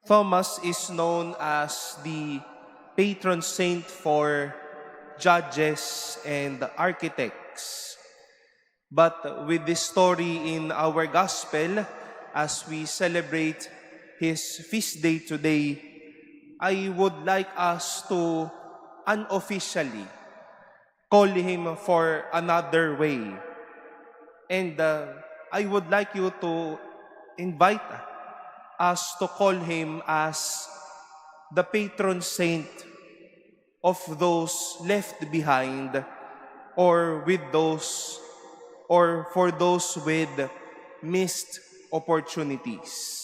Thomas is known as the patron saint for judges and architects. But with this story in our gospel, as we celebrate his feast day today, I would like us to unofficially call him for another way. And I would like you to invite us to call him as the patron saint of those left behind, or for those with missed opportunities.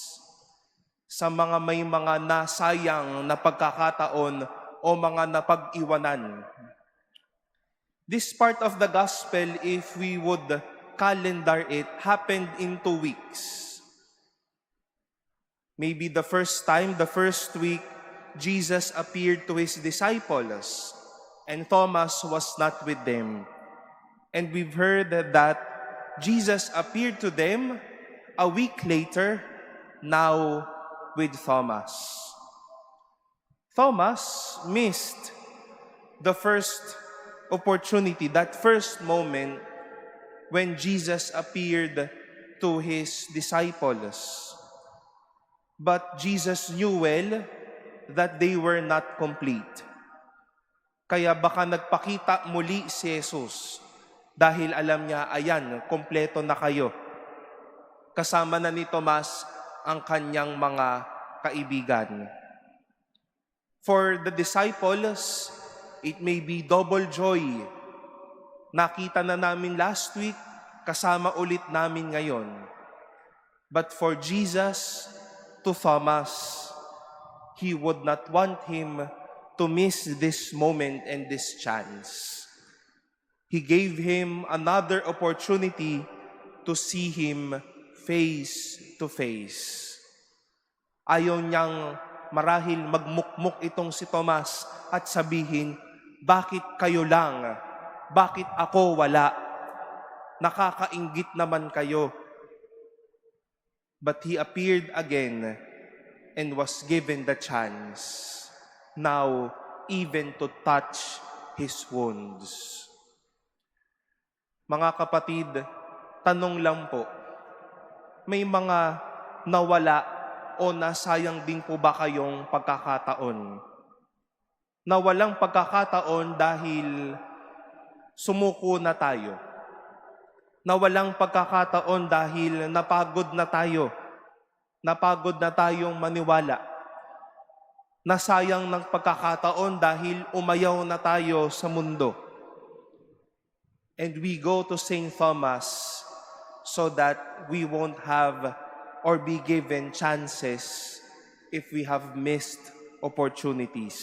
Sa mga may mga nasayang na pagkakataon o mga napag-iwanan. This part of the gospel, if we would calendar it, happened in 2 weeks. Maybe the first week, Jesus appeared to his disciples, and Thomas was not with them. And we've heard that Jesus appeared to them a week later, now with Thomas. Thomas missed the first opportunity, that first moment when Jesus appeared to his disciples. But Jesus knew well that they were not complete. Kaya baka nagpakita muli si Jesus dahil alam niya, ayan, kompleto na kayo. Kasama na ni Tomas ang kanyang mga kaibigan. For the disciples, it may be double joy. Nakita na namin last week, kasama ulit namin ngayon. But for Jesus, to Thomas, he would not want him to miss this moment and this chance. He gave him another opportunity to see him face to face. Ayaw niyang marahil magmukmuk itong si Tomas at sabihin, bakit kayo lang? Bakit ako wala? Nakakainggit naman kayo. But he appeared again and was given the chance now even to touch his wounds. Mga kapatid, tanong lang po, may mga nawala o nasayang din po ba kayong pagkakataon? Nawalang pagkakataon dahil sumuko na tayo. Nawalang pagkakataon dahil napagod na tayo. Napagod na tayong maniwala. Nasayang ng pagkakataon dahil umayaw na tayo sa mundo. And we go to St. Thomas so that we won't have or be given chances if we have missed opportunities.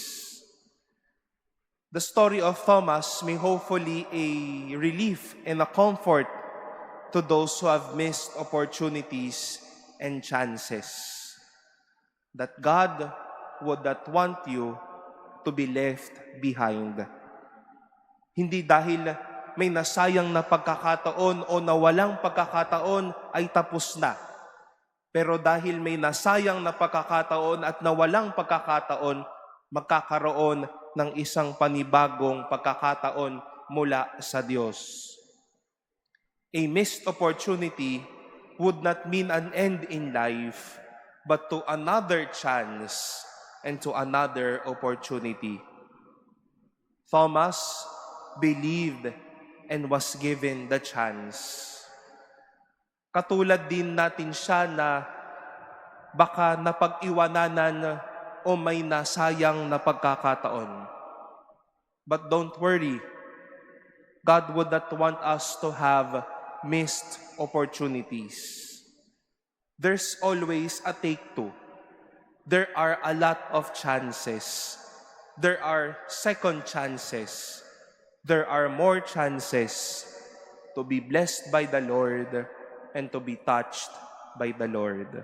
The story of Thomas may hopefully a relief and a comfort to those who have missed opportunities and chances. That God would not want you to be left behind. Hindi dahil may nasayang na pagkakataon o nawalang pagkakataon ay tapos na. Pero dahil may nasayang na pagkakataon at nawalang pagkakataon, magkakaroon ng isang panibagong pagkakataon mula sa Diyos. A missed opportunity would not mean an end in life, but to another chance and to another opportunity. Thomas believed and was given the chance. Katulad din natin siya na baka napag-iwananan o may nasayang na pagkakataon. But don't worry, God would not want us to have missed opportunities. There's always a take two. There are a lot of chances. There are second chances. There are more chances to be blessed by the Lord and to be touched by the Lord.